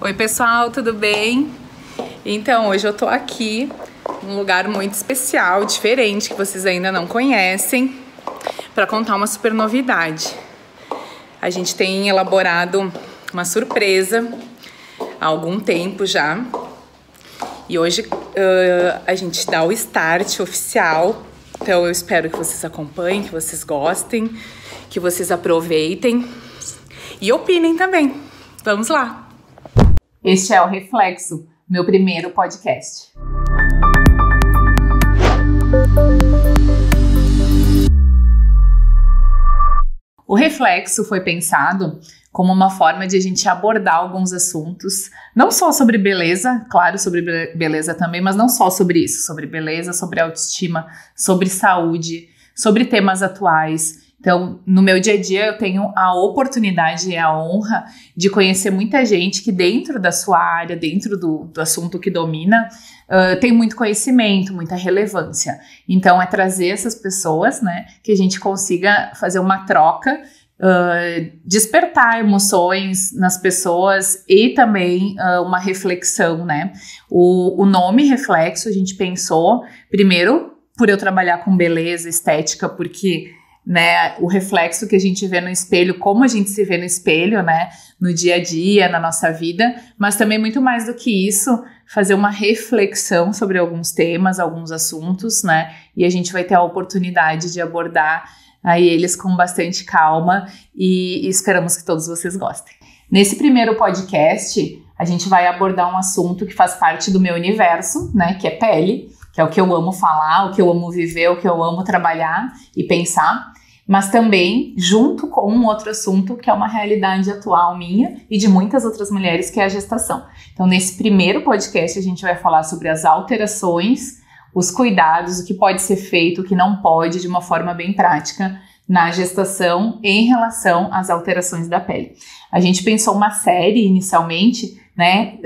Oi pessoal, tudo bem? Então, hoje eu tô aqui num lugar muito especial, diferente, que vocês ainda não conhecem, para contar uma super novidade. A gente tem elaborado uma surpresa há algum tempo já, e hoje a gente dá o start oficial. Então eu espero que vocês acompanhem, que vocês gostem, que vocês aproveitem e opinem também. Vamos lá! Este é o Reflexo, meu primeiro podcast. O Reflexo foi pensado como uma forma de a gente abordar alguns assuntos, não só sobre beleza, claro, sobre beleza também, mas não só sobre isso, sobre beleza, sobre autoestima, sobre saúde, sobre temas atuais. Então, no meu dia a dia, eu tenho a oportunidade e a honra de conhecer muita gente que dentro da sua área, dentro do assunto que domina, tem muito conhecimento, muita relevância. Então, é trazer essas pessoas, né, que a gente consiga fazer uma troca, despertar emoções nas pessoas e também uma reflexão, né? O nome Reflexo a gente pensou, primeiro, por eu trabalhar com beleza, estética, porque... né, o reflexo que a gente vê no espelho, como a gente se vê no espelho, né, no dia a dia, na nossa vida, mas também muito mais do que isso, fazer uma reflexão sobre alguns temas, alguns assuntos, né, e a gente vai ter a oportunidade de abordar aí eles com bastante calma e esperamos que todos vocês gostem. Nesse primeiro podcast, a gente vai abordar um assunto que faz parte do meu universo, né, que é pele, que é o que eu amo falar, o que eu amo viver, o que eu amo trabalhar e pensar, mas também junto com um outro assunto que é uma realidade atual minha e de muitas outras mulheres, que é a gestação. Então, nesse primeiro podcast, a gente vai falar sobre as alterações, os cuidados, o que pode ser feito, o que não pode, de uma forma bem prática, na gestação em relação às alterações da pele. A gente pensou uma série inicialmente, né,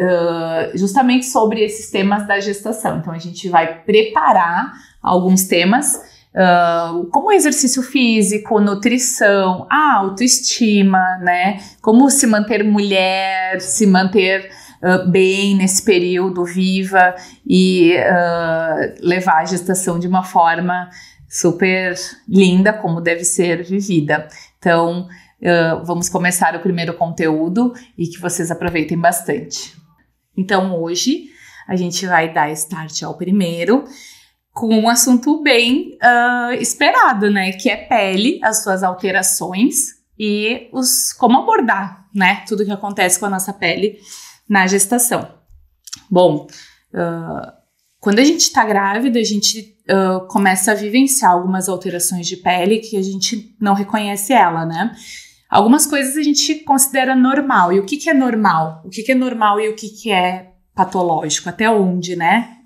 justamente sobre esses temas da gestação. Então a gente vai preparar alguns temas, como exercício físico, nutrição, a autoestima, né, como se manter mulher, se manter bem nesse período, viva e levar a gestação de uma forma super linda, como deve ser vivida. Então, vamos começar o primeiro conteúdo e que vocês aproveitem bastante. Então, hoje, a gente vai dar start ao primeiro com um assunto bem esperado, né? Que é pele, as suas alterações e como abordar, né? Tudo que acontece com a nossa pele na gestação. Bom, quando a gente está grávida, a gente começa a vivenciar algumas alterações de pele que a gente não reconhece ela, né? Algumas coisas a gente considera normal. E o que é normal? O que é normal e o que é patológico? Até onde, né?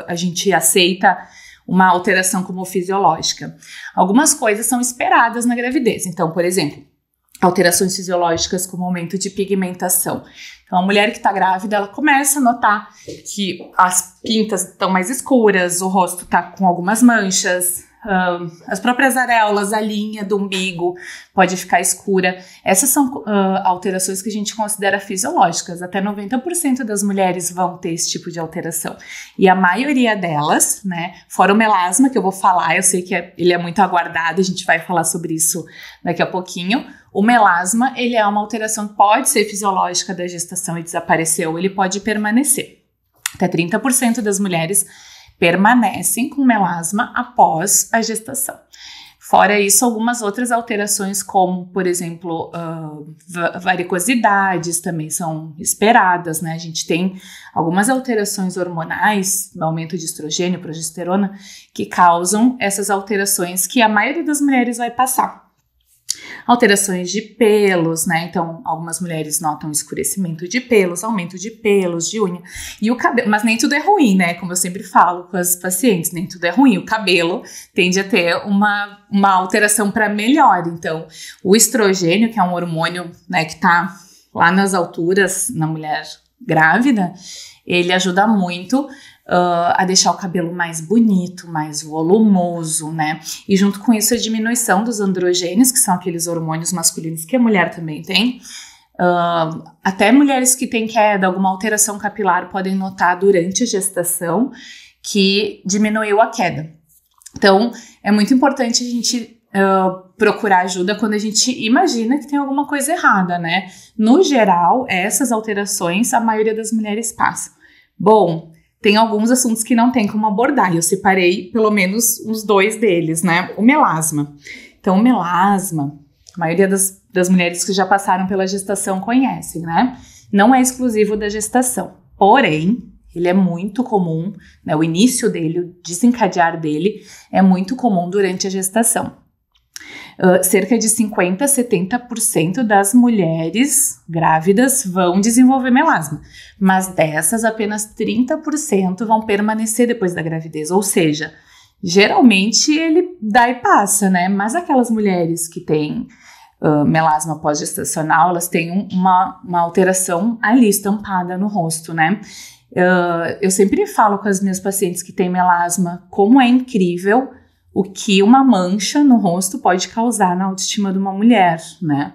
A gente aceita uma alteração como fisiológica. Algumas coisas são esperadas na gravidez. Então, por exemplo, alterações fisiológicas como aumento de pigmentação. Então, a mulher que está grávida, ela começa a notar que as pintas estão mais escuras, o rosto está com algumas manchas, as próprias areolas, a linha do umbigo pode ficar escura. Essas são alterações que a gente considera fisiológicas. Até 90% das mulheres vão ter esse tipo de alteração. E a maioria delas, né, fora o melasma, que eu vou falar, eu sei que ele é muito aguardado, a gente vai falar sobre isso daqui a pouquinho. O melasma, ele é uma alteração que pode ser fisiológica da gestação e desapareceu, ele pode permanecer. Até 30% das mulheres permanecem com melasma após a gestação. Fora isso, algumas outras alterações, como, por exemplo, varicosidades também são esperadas, né? A gente tem algumas alterações hormonais, no aumento de estrogênio, progesterona, que causam essas alterações que a maioria das mulheres vai passar. Alterações de pelos, né? Então, algumas mulheres notam escurecimento de pelos, aumento de pelos, de unha. E o cabelo, mas nem tudo é ruim, né? Como eu sempre falo com as pacientes, nem tudo é ruim. O cabelo tende a ter uma alteração para melhor. Então, o estrogênio, que é um hormônio, né, que tá lá nas alturas na mulher grávida, ele ajuda muito a deixar o cabelo mais bonito, mais volumoso, né? E junto com isso a diminuição dos androgênios, que são aqueles hormônios masculinos que a mulher também tem, Até mulheres que têm queda, alguma alteração capilar, podem notar durante a gestação que diminuiu a queda. Então, é muito importante a gente procurar ajuda quando a gente imagina que tem alguma coisa errada, né? No geral, essas alterações a maioria das mulheres passa. Bom, tem alguns assuntos que não tem como abordar, e eu separei pelo menos uns 2 deles, né? O melasma. Então, o melasma, a maioria das mulheres que já passaram pela gestação conhecem, né? Não é exclusivo da gestação, porém, ele é muito comum, né? O início dele, o desencadear dele é muito comum durante a gestação. Cerca de 50% a 70% das mulheres grávidas vão desenvolver melasma, mas dessas apenas 30% vão permanecer depois da gravidez, ou seja, geralmente ele dá e passa, né? Mas aquelas mulheres que têm melasma pós-gestacional, elas têm uma alteração ali estampada no rosto, né? Eu sempre falo com as minhas pacientes que têm melasma como é incrível o que uma mancha no rosto pode causar na autoestima de uma mulher, né?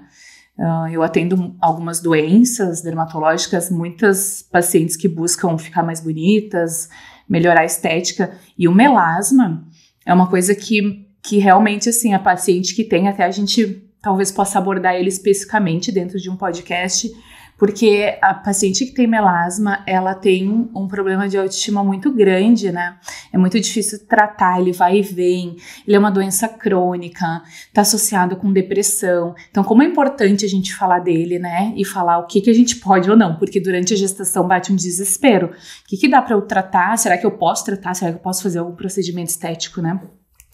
Eu atendo algumas doenças dermatológicas, muitas pacientes que buscam ficar mais bonitas, melhorar a estética, e o melasma é uma coisa que realmente, assim, a paciente que tem, até a gente talvez possa abordar ele especificamente dentro de um podcast, porque a paciente que tem melasma, ela tem um problema de autoestima muito grande, né? É muito difícil tratar, ele vai e vem, ele é uma doença crônica, tá associado com depressão. Então, como é importante a gente falar dele, né? E falar o que a gente pode ou não, porque durante a gestação bate um desespero. O que dá pra eu tratar? Será que eu posso tratar? Será que eu posso fazer algum procedimento estético, né?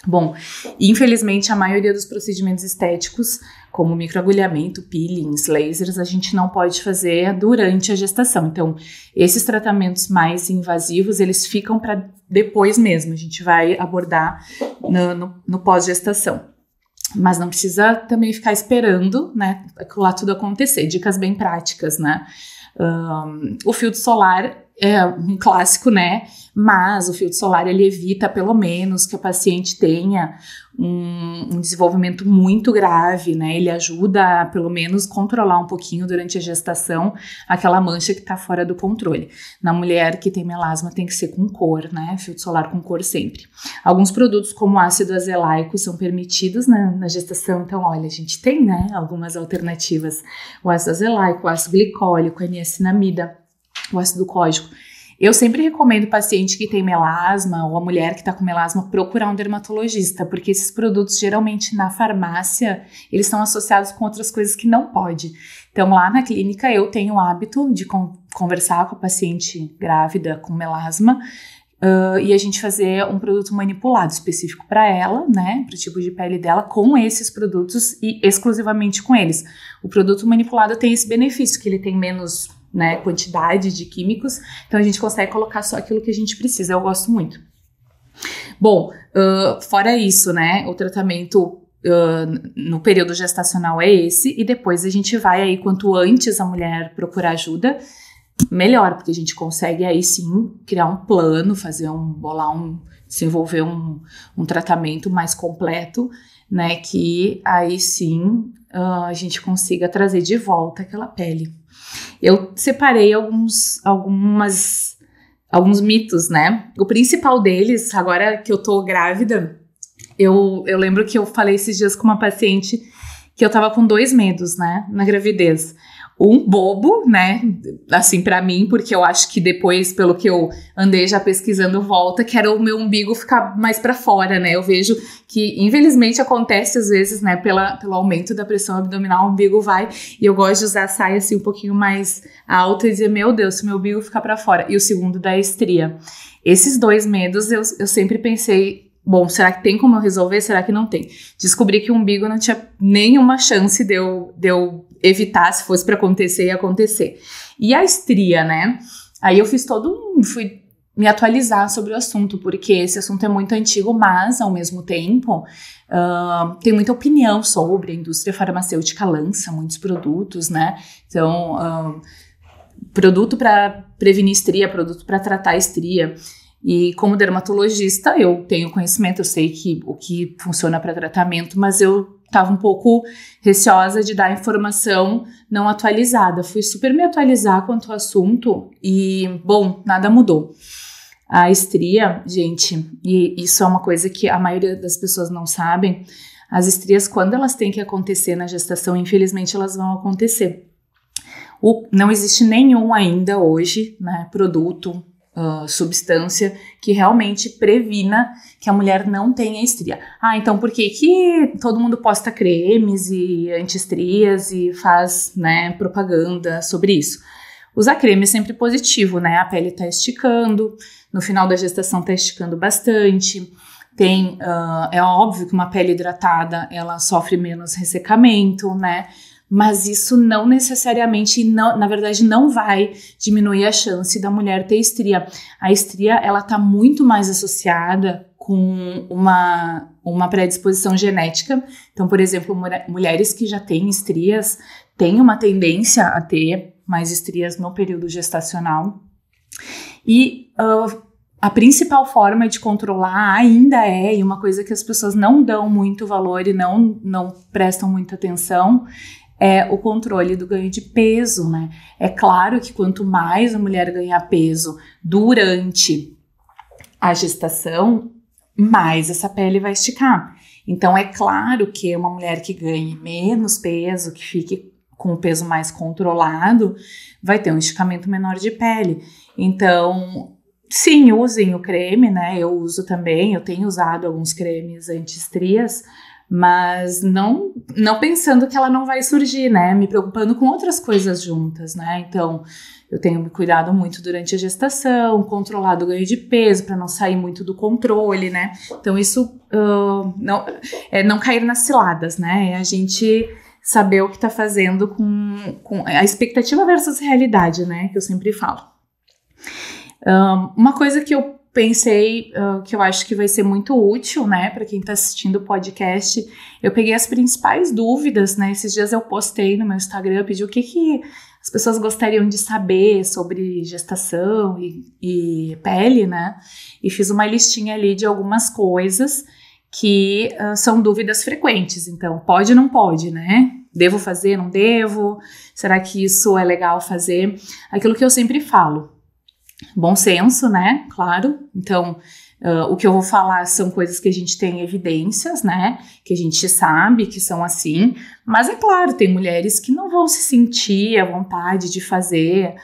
Bom, infelizmente a maioria dos procedimentos estéticos, como microagulhamento, peelings, lasers, a gente não pode fazer durante a gestação. Então, esses tratamentos mais invasivos, eles ficam para depois mesmo. A gente vai abordar no pós-gestação. Mas não precisa também ficar esperando, né, lá tudo acontecer. Dicas bem práticas, né? O filtro solar é um clássico, né? Mas o filtro solar, ele evita pelo menos que a paciente tenha um desenvolvimento muito grave, né? Ele ajuda a pelo menos controlar um pouquinho durante a gestação aquela mancha que tá fora do controle. Na mulher que tem melasma tem que ser com cor, né? Filtro solar com cor sempre. Alguns produtos como ácido azelaico são permitidos na gestação, então olha, a gente tem, né, algumas alternativas. O ácido azelaico, o ácido glicólico, a niacinamida, o ácido cólico. Eu sempre recomendo o paciente que tem melasma ou a mulher que está com melasma procurar um dermatologista, porque esses produtos geralmente na farmácia, eles são associados com outras coisas que não pode. Então lá na clínica eu tenho o hábito de conversar com a paciente grávida com melasma e a gente fazer um produto manipulado específico para ela, né, para o tipo de pele dela, com esses produtos e exclusivamente com eles. O produto manipulado tem esse benefício, que ele tem menos, né, quantidade de químicos, então a gente consegue colocar só aquilo que a gente precisa. Eu gosto muito. Bom, fora isso, né, o tratamento no período gestacional é esse, e depois a gente vai aí, quanto antes a mulher procurar ajuda, melhor, porque a gente consegue aí sim criar um plano, desenvolver um tratamento mais completo, né, que aí sim a gente consiga trazer de volta aquela pele. Eu separei alguns mitos, né? O principal deles, agora que eu tô grávida, eu lembro que eu falei esses dias com uma paciente que eu tava com 2 medos, né, na gravidez. Um bobo, né, assim, pra mim, porque eu acho que depois, pelo que eu andei já pesquisando, volta, que era o meu umbigo ficar mais pra fora, né, eu vejo que, infelizmente, acontece às vezes, né, pelo aumento da pressão abdominal, o umbigo vai, e eu gosto de usar a saia, assim, um pouquinho mais alta e dizer, meu Deus, se meu umbigo ficar pra fora, e o segundo da estria. Esses 2 medos, eu sempre pensei, bom, será que tem como eu resolver? Será que não tem? Descobri que o umbigo não tinha nenhuma chance de eu evitar, se fosse para acontecer, ia acontecer. E a estria, né? Aí eu fui me atualizar sobre o assunto, porque esse assunto é muito antigo, mas, ao mesmo tempo, tem muita opinião sobre. A indústria farmacêutica lança muitos produtos, né? Então, produto para prevenir estria, produto para tratar estria. E como dermatologista, eu tenho conhecimento, eu sei o que funciona para tratamento, mas eu estava um pouco receosa de dar informação não atualizada. Fui super me atualizar quanto ao assunto e, bom, nada mudou. A estria, gente, e isso é uma coisa que a maioria das pessoas não sabem, as estrias, quando elas têm que acontecer na gestação, infelizmente elas vão acontecer. Não existe nenhum ainda hoje, né, produto, substância que realmente previna que a mulher não tenha estria. Então por que todo mundo posta cremes e anti-estrias e faz, né, propaganda sobre isso? Usar creme é sempre positivo, né? A pele tá esticando, no final da gestação tá esticando bastante. É óbvio que uma pele hidratada, ela sofre menos ressecamento, né? Mas isso não necessariamente, na verdade, não vai diminuir a chance da mulher ter estria. A estria, ela tá muito mais associada com uma predisposição genética. Então, por exemplo, mulheres que já têm estrias têm uma tendência a ter mais estrias no período gestacional. E a principal forma de controlar ainda e uma coisa que as pessoas não dão muito valor e não prestam muita atenção, é o controle do ganho de peso, né? É claro que quanto mais a mulher ganhar peso durante a gestação, mais essa pele vai esticar. Então, é claro que uma mulher que ganhe menos peso, que fique com o peso mais controlado, vai ter um esticamento menor de pele. Então, sim, usem o creme, né? Eu uso também, eu tenho usado alguns cremes anti-estrias, mas não pensando que ela não vai surgir, né? Me preocupando com outras coisas juntas, né? Então, eu tenho me cuidado muito durante a gestação, controlado o ganho de peso para não sair muito do controle, né? Então, isso não cair nas ciladas, né? É a gente saber o que tá fazendo com a expectativa versus realidade, né? Que eu sempre falo. Uma coisa que eu pensei, que eu acho que vai ser muito útil, né, para quem tá assistindo o podcast, eu peguei as principais dúvidas, né, esses dias eu postei no meu Instagram, pedi o que as pessoas gostariam de saber sobre gestação e pele, né, e fiz uma listinha ali de algumas coisas que são dúvidas frequentes, então pode ou não pode, né, devo fazer, não devo, será que isso é legal fazer? Aquilo que eu sempre falo, bom senso, né? Claro. Então, o que eu vou falar são coisas que a gente tem evidências, né? Que a gente sabe que são assim. Mas é claro, tem mulheres que não vão se sentir à vontade de fazer,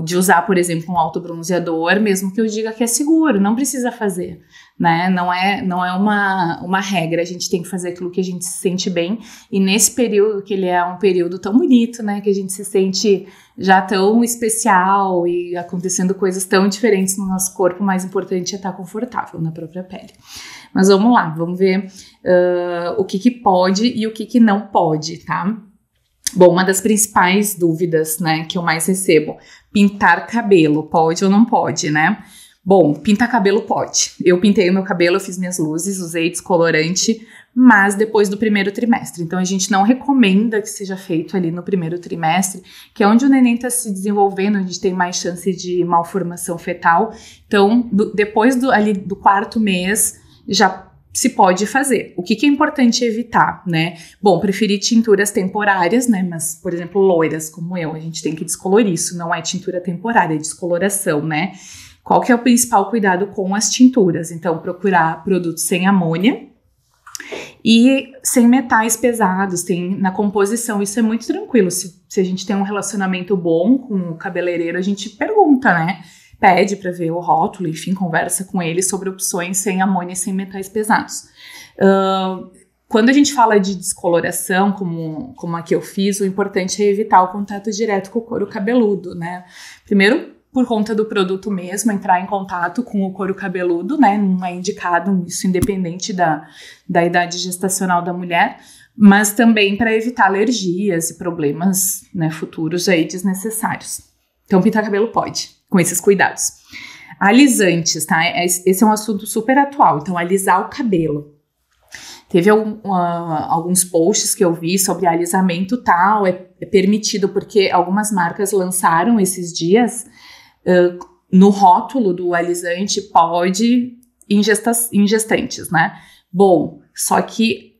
de usar, por exemplo, um autobronzeador, mesmo que eu diga que é seguro. Não precisa fazer, né? Não é uma regra. A gente tem que fazer aquilo que a gente se sente bem. E nesse período, que ele é um período tão bonito, né? Que a gente se sente já tão especial e acontecendo coisas tão diferentes no nosso corpo, o mais importante é estar confortável na própria pele. Mas vamos lá, vamos ver o que pode e o que não pode, tá? Bom, uma das principais dúvidas, né, que eu mais recebo, pintar cabelo, pode ou não pode, né? Bom, pintar cabelo pode. Eu pintei o meu cabelo, eu fiz minhas luzes, usei descolorante, mas depois do primeiro trimestre. Então, a gente não recomenda que seja feito ali no primeiro trimestre, que é onde o neném está se desenvolvendo, onde tem mais chance de malformação fetal. Então, depois do quarto mês, já se pode fazer. O que é importante evitar, né? Bom, preferir tinturas temporárias, né? Mas, por exemplo, loiras como eu, a gente tem que descolorir. Isso não é tintura temporária, é descoloração, né? Qual que é o principal cuidado com as tinturas? Então, procurar produtos sem amônia e sem metais pesados, na composição, isso é muito tranquilo. Se a gente tem um relacionamento bom com o cabeleireiro, a gente pergunta, né? Pede para ver o rótulo, enfim, conversa com ele sobre opções sem amônia e sem metais pesados. Quando a gente fala de descoloração, como a que eu fiz, o importante é evitar o contato direto com o couro cabeludo, né? Primeiro, por conta do produto mesmo, entrar em contato com o couro cabeludo, né? Não é indicado isso independente da idade gestacional da mulher, mas também para evitar alergias e problemas, né, futuros aí desnecessários. Então, pintar cabelo pode, com esses cuidados. Alisantes, tá? Esse é um assunto super atual, então alisar o cabelo. Teve alguns posts que eu vi sobre alisamento tal, é permitido porque algumas marcas lançaram esses dias no rótulo do alisante pode em gestantes, né? Bom, só que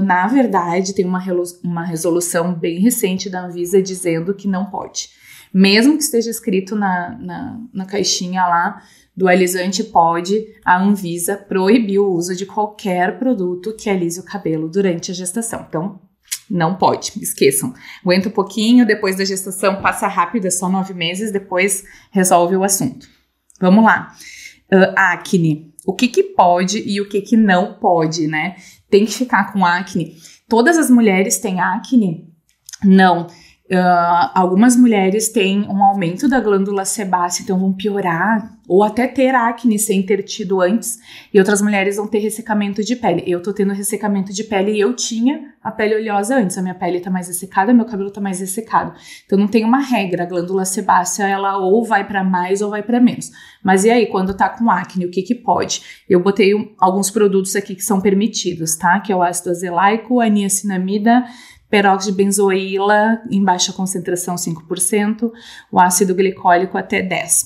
na verdade, tem uma resolução bem recente da Anvisa dizendo que não pode. Mesmo que esteja escrito na caixinha lá do alisante pode, a Anvisa proibiu o uso de qualquer produto que alise o cabelo durante a gestação. Então, não pode, esqueçam. Aguenta um pouquinho, depois da gestação passa rápido, é só 9 meses, depois resolve o assunto. Vamos lá. Acne. O que pode e o que não pode, né? Tem que ficar com acne. Todas as mulheres têm acne? Não. Algumas mulheres têm um aumento da glândula sebácea, então vão piorar, ou até ter acne sem ter tido antes, e outras mulheres vão ter ressecamento de pele. Eu tô tendo ressecamento de pele e eu tinha a pele oleosa antes, a minha pele tá mais ressecada, meu cabelo tá mais ressecado. Então não tem uma regra, a glândula sebácea ela ou vai pra mais ou vai pra menos. Mas e aí, quando tá com acne, o que pode? Eu botei alguns produtos aqui que são permitidos, tá? Que é o ácido azelaico, a niacinamida, peróxido de benzoíla em baixa concentração 5%, o ácido glicólico até 10%.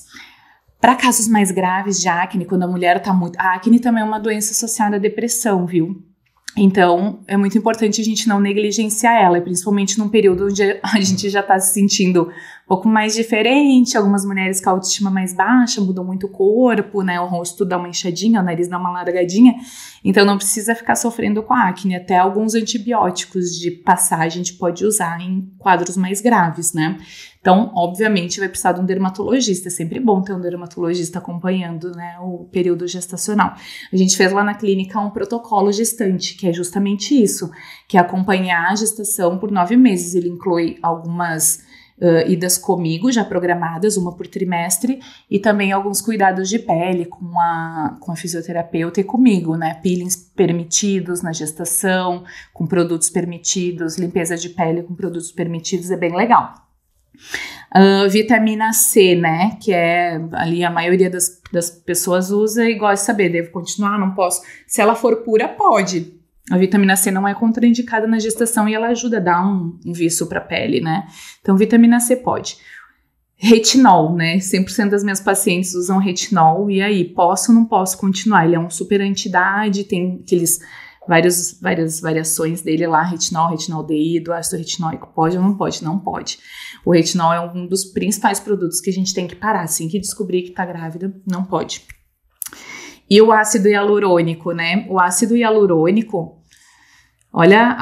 Para casos mais graves de acne, quando a mulher tá muito... A acne também é uma doença associada à depressão, viu? Então, é muito importante a gente não negligenciar ela, principalmente num período onde a gente já tá se sentindo um pouco mais diferente, algumas mulheres com a autoestima mais baixa, mudam muito o corpo, né, o rosto dá uma inchadinha, o nariz dá uma largadinha, então não precisa ficar sofrendo com a acne, até alguns antibióticos de passagem a gente pode usar em quadros mais graves, né. Então, obviamente, vai precisar de um dermatologista. É sempre bom ter um dermatologista acompanhando, né, o período gestacional. A gente fez lá na clínica um protocolo gestante, que é justamente isso, que é acompanhar a gestação por 9 meses. Ele inclui algumas idas comigo, já programadas, uma por trimestre, e também alguns cuidados de pele com a fisioterapeuta e comigo, né, peelings permitidos na gestação, com produtos permitidos, limpeza de pele com produtos permitidos, é bem legal. Vitamina C, né, que é ali a maioria das pessoas usa e gosta de saber, devo continuar, não posso? Se ela for pura, pode. A vitamina C não é contraindicada na gestação e ela ajuda a dar um viço para a pele, né, então vitamina C pode. Retinol, né, 100% das minhas pacientes usam retinol, e aí, posso ou não posso continuar? Ele é um super anti-idade, tem aqueles... várias variações dele lá, retinol deído, ácido retinóico, pode ou não pode? Não pode. O retinol é um dos principais produtos que a gente tem que parar, assim que descobrir que tá grávida, não pode. E o ácido hialurônico, né? O ácido hialurônico, olha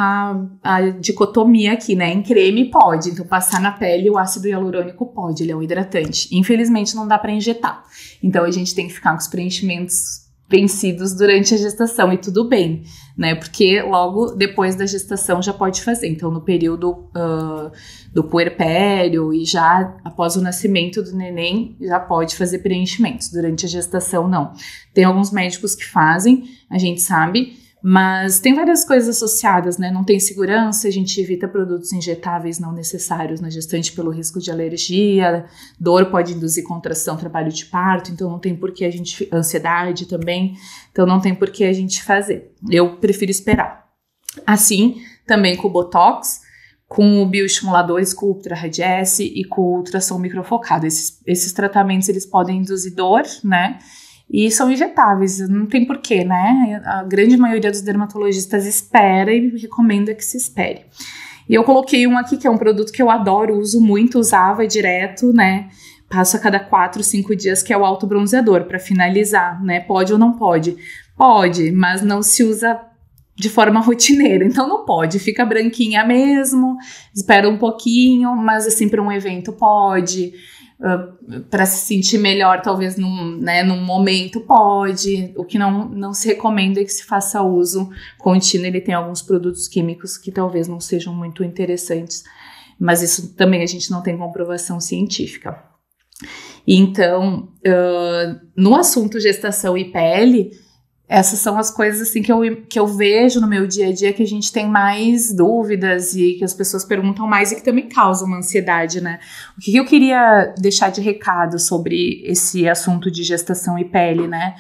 a dicotomia aqui, né? Em creme pode, então passar na pele o ácido hialurônico pode, ele é um hidratante. Infelizmente não dá para injetar, então a gente tem que ficar com os preenchimentos vencidos durante a gestação, e tudo bem, né, porque logo depois da gestação já pode fazer, então no período do puerpério e já após o nascimento do neném, já pode fazer preenchimentos, durante a gestação não. Tem alguns médicos que fazem, a gente sabe, mas tem várias coisas associadas, né, não tem segurança, a gente evita produtos injetáveis não necessários na gestante pelo risco de alergia, dor pode induzir contração, trabalho de parto, então não tem por que a gente, ansiedade também, então não tem por que a gente fazer, eu prefiro esperar. Assim, também com o Botox, com o bioestimuladores, com o Ultra Radiesse e com o ultrassom microfocado, esses tratamentos eles podem induzir dor, né, e são injetáveis, não tem porquê, né? A grande maioria dos dermatologistas espera e recomenda que se espere. E eu coloquei um aqui que é um produto que eu adoro, uso muito, usava direto, né? Passo a cada 4, 5 dias, que é o autobronzeador, para finalizar, né? Pode ou não pode? Pode, mas não se usa de forma rotineira, então não pode, fica branquinha mesmo, espera um pouquinho, mas assim para um evento pode... para se sentir melhor, talvez num momento pode, o que não se recomenda é que se faça uso contínuo, ele tem alguns produtos químicos que talvez não sejam muito interessantes, mas isso também a gente não tem comprovação científica. Então, no assunto gestação e pele, essas são as coisas assim que eu vejo no meu dia a dia que a gente tem mais dúvidas e que as pessoas perguntam mais e que também causam uma ansiedade, né? O que eu queria deixar de recado sobre esse assunto de gestação e pele, né?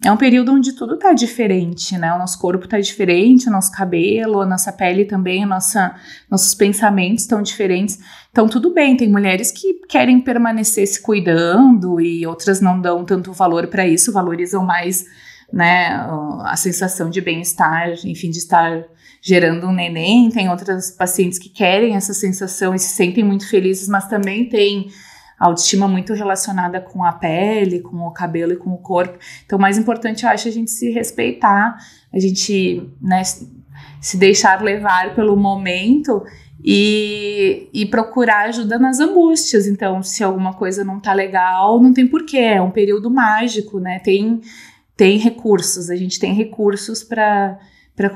É um período onde tudo tá diferente, né? O nosso corpo tá diferente, o nosso cabelo, a nossa pele também, nossos pensamentos estão diferentes. Então tudo bem, tem mulheres que querem permanecer se cuidando e outras não dão tanto valor para isso, valorizam mais né, a sensação de bem-estar, enfim, de estar gerando um neném. Tem outras pacientes que querem essa sensação e se sentem muito felizes, mas também tem autoestima muito relacionada com a pele, com o cabelo e com o corpo. Então, o mais importante, eu acho, é a gente se respeitar, a gente, né, se deixar levar pelo momento e procurar ajuda nas angústias. Então, se alguma coisa não tá legal, não tem porquê, é um período mágico, né? Tem recursos, a gente tem recursos para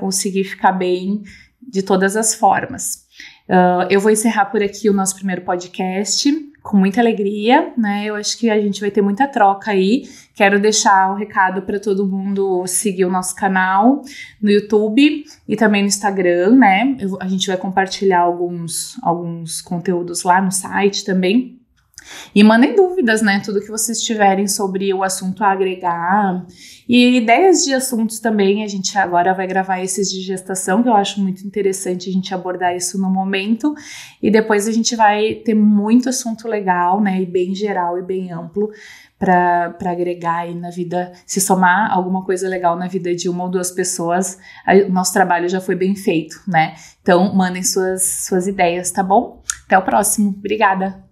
conseguir ficar bem de todas as formas. Eu vou encerrar por aqui o nosso primeiro podcast, com muita alegria, né? Eu acho que a gente vai ter muita troca aí. Quero deixar o recado para todo mundo seguir o nosso canal no YouTube e também no Instagram, né? A gente vai compartilhar alguns conteúdos lá no site também. E mandem dúvidas, né? Tudo que vocês tiverem sobre o assunto a agregar. E ideias de assuntos também. A gente agora vai gravar esses de gestação, que eu acho muito interessante a gente abordar isso no momento. E depois a gente vai ter muito assunto legal, né? E bem geral e bem amplo para agregar aí na vida, se somar alguma coisa legal na vida de uma ou duas pessoas. O nosso trabalho já foi bem feito, né? Então, mandem suas ideias, tá bom? Até o próximo. Obrigada!